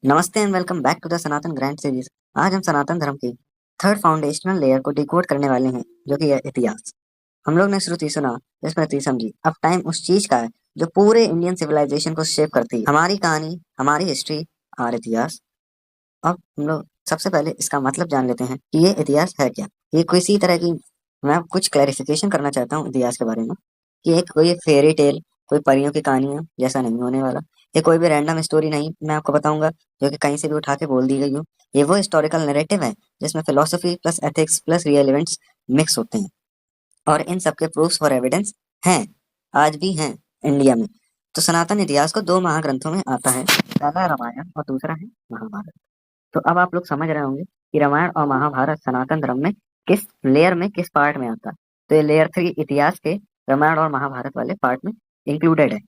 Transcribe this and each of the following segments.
नमस्ते and welcome back to the Sanatan grand series. आज हम सनातन धर्म की थर्ड फाउंडेशनल लेयर को डिकोड करने वाले हैं, जो कि है इतिहास। हम लोग ने श्रुति सुना, स्मृति समझी, अब टाइम उस चीज का है जो पूरे इंडियन सिविलाइजेशन को शेप करती है। हमारी कहानी, हमारी हिस्ट्री और इतिहास। अब हम लोग सबसे पहले इसका मतलब जान लेते हैं कि ये इतिहास है क्या। ये किसी तरह की, मैं कुछ क्लैरिफिकेशन करना चाहता हूँ इतिहास के बारे में, कि एक कोई फेरी टेल, कोई परियों की कहानियां जैसा नहीं होने वाला। ये कोई भी रैंडम स्टोरी नहीं मैं आपको बताऊंगा जो कि कहीं से भी उठा के बोल दी गई हो। ये वो हिस्टोरिकल नैरेटिव है जिसमें philosophy plus ethics plus real events mix होते हैं, और इन सबके प्रूफ्स और एविडेंस हैं, आज भी हैं इंडिया में। तो सनातन इतिहास को दो महाग्रंथों में आता है, पहला है रामायण और दूसरा है महाभारत। तो अब आप लोग समझ रहे होंगे कि रामायण और महाभारत सनातन धर्म में किस लेयर में, किस पार्ट में आता है। तो ये लेयर 3 इतिहास के रामायण और महाभारत वाले पार्ट में इंक्लूडेड है,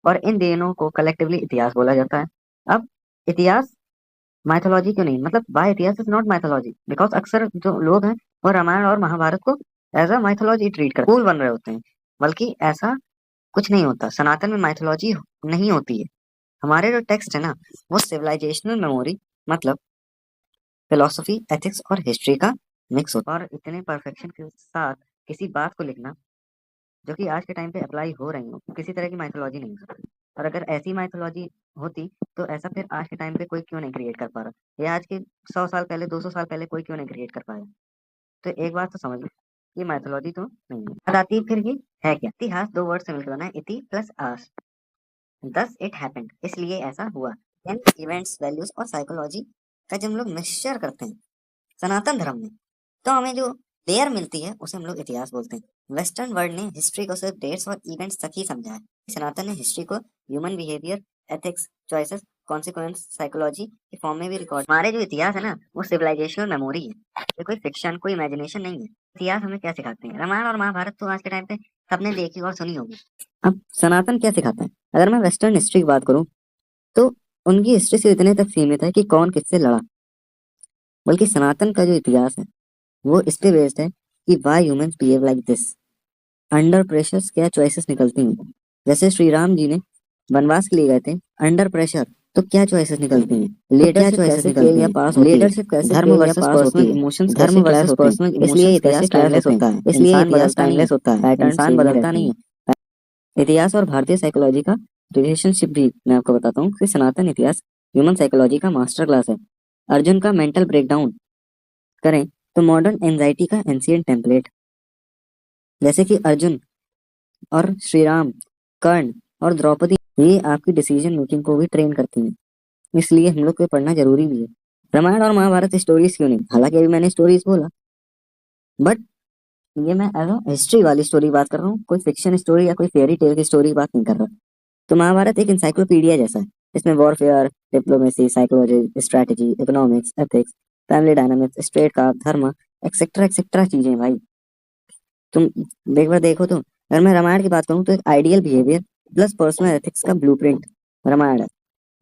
और इन दोनों को कलेक्टिवली इतिहास बोला जाता है। अब इतिहास माइथोलॉजी क्यों नहीं, मतलब वाई इतिहास इज नॉट माइथोलॉजी, बिकॉज अक्सर जो लोग हैं वो रामायण और महाभारत को एज अ माइथोलॉजी ट्रीट कर कूल बन रहे होते हैं, बल्कि ऐसा कुछ नहीं होता। सनातन में माइथोलॉजी नहीं होती है। हमारे जो टेक्स्ट है ना, वो सिविलाइजेशनल मेमोरी, मतलब फिलोसफी, एथिक्स और हिस्ट्री का मिक्स होता है। और इतने परफेक्शन के साथ किसी बात को लिखना जो कि आज के टाइम पे अप्लाई हो रही हो, किसी तरह की माइथोलॉजी नहीं हो सकती। और अगर ऐसी माइथोलॉजी होती तो ऐसा फिर आज के टाइम पे कोई क्यों नहीं क्रिएट कर पा रहा, या आज के 100 साल पहले, 200 साल पहले कोई क्यों नहीं क्रिएट कर पाया। तो एक बात तो समझ लो, ये माइथोलॉजी तो नहीं है। बात आती है फिर ये है क्या। इतिहास दो वर्ड से मिलकर बना है, इति plus us, thus it happened, इसलिए ऐसा हुआ। इन इवेंट्स, वैल्यूज और साइकोलॉजी का जब हम लोग मिक्सचर करते हैं सनातन धर्म में, तो हमें जो लेयर मिलती है उसे हम लोग इतिहास बोलते हैं। वेस्टर्न वर्ल्ड ने हिस्ट्री को सिर्फ डेट्स और इवेंट्स तक ही समझा है। सनातन ने हिस्ट्री को human behaviour, ethics, choices, consequence, psychology के फॉर्म में भी रिकॉर्ड। हमारे जो इतिहास है ना, वो सिविलाइजेशनल मेमोरी है। ये कोई फिक्शन, कोई इमेजिनेशन नहीं है। इतिहास हमें क्या सिखाते हैं, रामायण और महाभारत तो आज के टाइम पे सबने देखी और सुनी होगी। अब सनातन क्या सिखाता है, अगर मैं वेस्टर्न हिस्ट्री की बात करूं तो उनकी हिस्ट्री सिर्फ इतने तक सीमित है कि कौन किससे लड़ा, बल्कि सनातन का जो इतिहास है वो इस पे बेस्ड है कि why humans behave like this, under pressure क्या चॉइसेस निकलती हैं। जैसे श्री राम जी ने वनवास के लिए गए थे अंडर प्रेशर, तो क्या चॉइसेस निकलती हैं, लीडरशिप कैसे फेल या पास होती है, लीडरशिप कैसे धर्म वर्सेस पर्सनल इमोशंस, धर्म वर्सेस पर्सनल, इसलिए इतिहास टाइमलेस होता है, इसलिए इतिहास टाइमलेस होता है, इंसान बदलता नहीं है। इतिहास और भारतीय साइकोलॉजी का रिलेशनशिप भी मैं आपको बताता हूँ कि सनातन इतिहास ह्यूमन साइकोलॉजी का मास्टर क्लास है। अर्जुन का मेंटल ब्रेकडाउन करें तो मॉडर्न एंजाइटी का एंशिएंट टेम्पलेट, जैसे कि अर्जुन और श्री राम, कर्ण और द्रौपदी, ये आपकी डिसीजन मेकिंग को भी ट्रेन करती हैं, इसलिए हम लोग को पढ़ना जरूरी भी है। रामायण और महाभारत स्टोरीज क्यों नहीं, हालांकि अभी मैंने स्टोरीज बोला, बट ये मैं एज हिस्ट्री वाली स्टोरी बात कर रहा हूँ, कोई फिक्शन स्टोरी या कोई फेरी टेल की स्टोरी बात नहीं कर रहा। तो महाभारत एक इंसाइक्लोपीडिया जैसा है, इसमें warfare, diplomacy, psychology, strategy, economics, ethics, family dynamics, state का धर्म, एक्सेट्रा एक्सेट्रा चीजें भाई। तुम एक बार देखो तो, अगर मैं रामायण की बात करूँ तो एक ideal behaviour plus personal ethics का ब्लूप्रिंट रामायण है।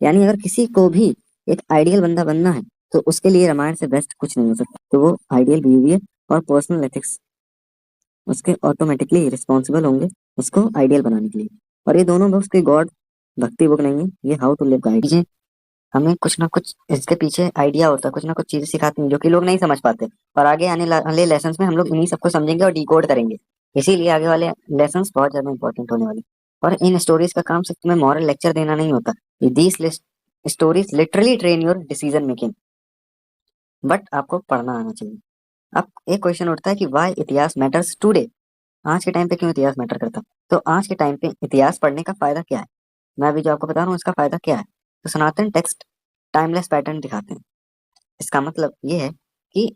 यानी अगर किसी को भी एक आइडियल बंदा बनना है तो उसके लिए रामायण से बेस्ट कुछ नहीं हो सकता। तो वो आइडियल बिहेवियर और पर्सनल एथिक्स उसके ऑटोमेटिकली रिस्पॉन्सिबल होंगे उसको आइडियल बनाने के लिए। और ये दोनों बुक्स कोई गॉड भक्ति बुक नहीं है, ये हाउ टू लिव गाइड। चीजें हमें कुछ ना कुछ इसके पीछे आइडिया होता है, कुछ ना कुछ चीजें सिखाती हैं जो कि लोग नहीं समझ पाते, और आगे आने वाले लेसन में हम लोग इन्हीं सबको समझेंगे और डिकोड करेंगे। इसीलिए आगे वाले लेसन बहुत ज्यादा इंपॉर्टेंट होने वाले। और इन स्टोरीज का काम सिर्फ तुम्हें मॉरल लेक्चर देना नहीं होता, these stories literally train your decision making, but आपको पढ़ना आना चाहिए। अब एक क्वेश्चन उठता है कि वाई इतिहास मैटर्स टुडे, आज के टाइम पे क्यों इतिहास मैटर करता है। तो आज के टाइम पे इतिहास पढ़ने का फायदा क्या है, मैं अभी जो आपको बता रहा हूँ इसका फायदा क्या है। तो सनातन टेक्स्ट टाइमलेस पैटर्न दिखाते हैं। इसका मतलब ये है कि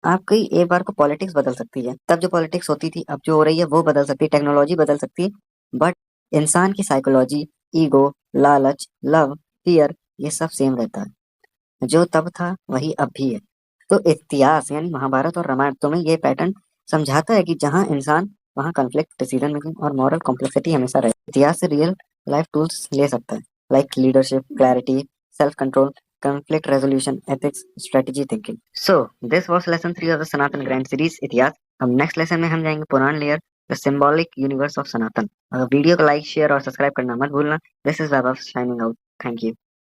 आपकी एक बार को पॉलिटिक्स बदल सकती है, तब जो पॉलिटिक्स होती थी अब जो हो रही है वो बदल सकती है, टेक्नोलॉजी बदल सकती है, बट इंसान की साइकोलॉजी, ईगो, लालच, लव, फियर, ये सब सेम रहता है। जो तब था वही अब भी है। तो इतिहास यानी महाभारत और रामायण तुम्हें ये पैटर्न समझाता है कि जहाँ इंसान वहाँ कॉन्फ्लिक्ट, डिसीजन मेकिंग और मॉरल कॉम्प्लेक्सिटी हमेशा रहे। इतिहास से रियल लाइफ टूल्स ले सकता है, like leadership, clarity, self control, conflict resolution, ethics, strategy thinking. So this was lesson 3 of the Sanatan Grand Series इतिहास। अब नेक्स्ट लेसन में हम जाएंगे Purana layer, the symbolic universe of Sanatan. Video को लाइक, शेयर और सब्सक्राइब करना मत भूलना। This is Vaibhav signing out. Thank you.